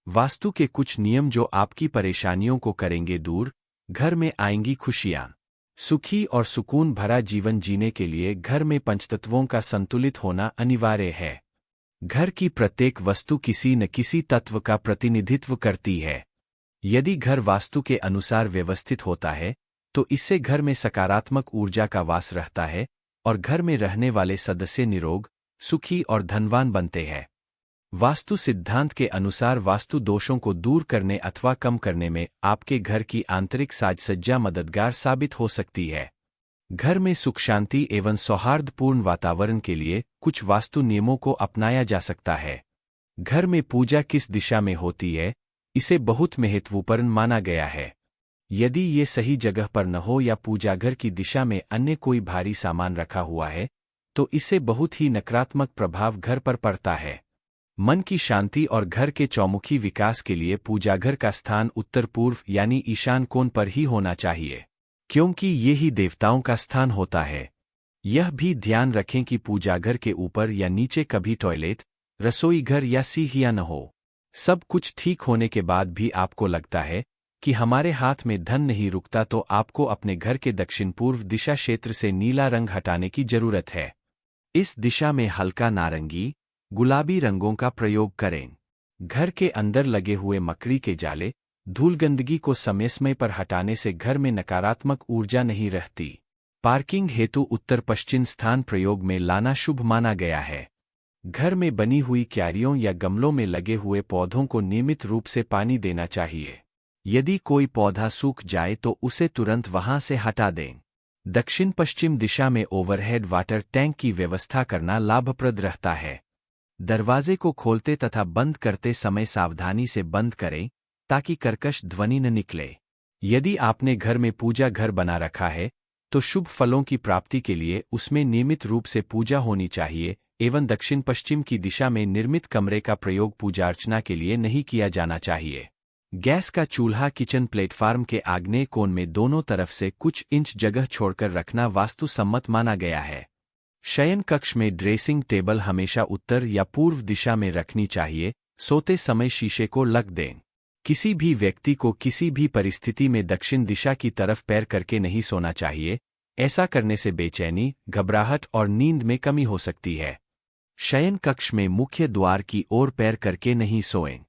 वास्तु के कुछ नियम जो आपकी परेशानियों को करेंगे दूर, घर में आएंगी खुशियां। सुखी और सुकून भरा जीवन जीने के लिए घर में पंचतत्वों का संतुलित होना अनिवार्य है। घर की प्रत्येक वस्तु किसी न किसी तत्व का प्रतिनिधित्व करती है। यदि घर वास्तु के अनुसार व्यवस्थित होता है, तो इससे घर में सकारात्मक ऊर्जा का वास रहता है और घर में रहने वाले सदस्य निरोग, सुखी और धनवान बनते हैं। वास्तु सिद्धांत के अनुसार वास्तु दोषों को दूर करने अथवा कम करने में आपके घर की आंतरिक साज-सज्जा मददगार साबित हो सकती है। घर में सुख शांति एवं सौहार्दपूर्ण वातावरण के लिए कुछ वास्तु नियमों को अपनाया जा सकता है। घर में पूजा किस दिशा में होती है, इसे बहुत महत्वपूर्ण माना गया है। यदि ये सही जगह पर न हो या पूजा घर की दिशा में अन्य कोई भारी सामान रखा हुआ है, तो इससे बहुत ही नकारात्मक प्रभाव घर पर पड़ता है। मन की शांति और घर के चौमुखी विकास के लिए पूजा घर का स्थान उत्तर पूर्व यानी ईशान कोण पर ही होना चाहिए, क्योंकि ये ही देवताओं का स्थान होता है। यह भी ध्यान रखें कि पूजा घर के ऊपर या नीचे कभी टॉयलेट, रसोई घर या सीढ़ियां न हो। सब कुछ ठीक होने के बाद भी आपको लगता है कि हमारे हाथ में धन नहीं रुकता, तो आपको अपने घर के दक्षिण पूर्व दिशा क्षेत्र से नीला रंग हटाने की जरूरत है। इस दिशा में हल्का नारंगी, गुलाबी रंगों का प्रयोग करें। घर के अंदर लगे हुए मकड़ी के जाले, धूल गंदगी को समय समय पर हटाने से घर में नकारात्मक ऊर्जा नहीं रहती। पार्किंग हेतु उत्तर पश्चिम स्थान प्रयोग में लाना शुभ माना गया है। घर में बनी हुई क्यारियों या गमलों में लगे हुए पौधों को नियमित रूप से पानी देना चाहिए। यदि कोई पौधा सूख जाए तो उसे तुरंत वहां से हटा दें। दक्षिण पश्चिम दिशा में ओवरहेड वाटर टैंक की व्यवस्था करना लाभप्रद रहता है। दरवाजे को खोलते तथा बंद करते समय सावधानी से बंद करें ताकि कर्कश ध्वनि न निकले। यदि आपने घर में पूजा घर बना रखा है, तो शुभ फलों की प्राप्ति के लिए उसमें नियमित रूप से पूजा होनी चाहिए एवं दक्षिण पश्चिम की दिशा में निर्मित कमरे का प्रयोग पूजा अर्चना के लिए नहीं किया जाना चाहिए। गैस का चूल्हा किचन प्लेटफार्म के आग्नेय कोण में दोनों तरफ से कुछ इंच जगह छोड़कर रखना वास्तु सम्मत माना गया है। शयन कक्ष में ड्रेसिंग टेबल हमेशा उत्तर या पूर्व दिशा में रखनी चाहिए। सोते समय शीशे को लग दें। किसी भी व्यक्ति को किसी भी परिस्थिति में दक्षिण दिशा की तरफ पैर करके नहीं सोना चाहिए। ऐसा करने से बेचैनी, घबराहट और नींद में कमी हो सकती है। शयन कक्ष में मुख्य द्वार की ओर पैर करके नहीं सोएं।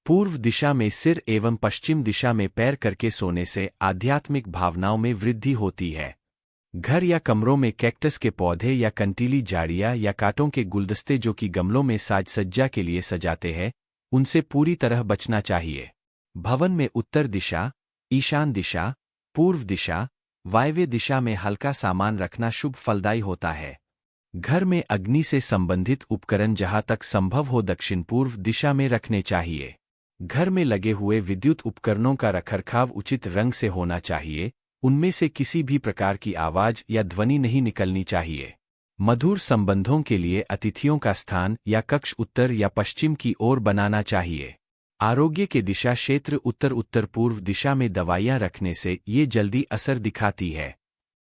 पूर्व दिशा में सिर एवं पश्चिम दिशा में पैर करके सोने से आध्यात्मिक भावनाओं में वृद्धि होती है। घर या कमरों में कैक्टस के पौधे या कंटीली झाड़ियां या कांटों के गुलदस्ते जो कि गमलों में साज सज्जा के लिए सजाते हैं, उनसे पूरी तरह बचना चाहिए। भवन में उत्तर दिशा, ईशान दिशा, पूर्व दिशा, वायव्य दिशा में हल्का सामान रखना शुभ फलदायी होता है। घर में अग्नि से संबंधित उपकरण जहां तक संभव हो दक्षिण पूर्व दिशा में रखने चाहिए। घर में लगे हुए विद्युत उपकरणों का रखरखाव उचित रंग से होना चाहिए। उनमें से किसी भी प्रकार की आवाज या ध्वनि नहीं निकलनी चाहिए। मधुर संबंधों के लिए अतिथियों का स्थान या कक्ष उत्तर या पश्चिम की ओर बनाना चाहिए। आरोग्य के दिशा क्षेत्र उत्तर उत्तर पूर्व दिशा में दवाइयां रखने से ये जल्दी असर दिखाती है।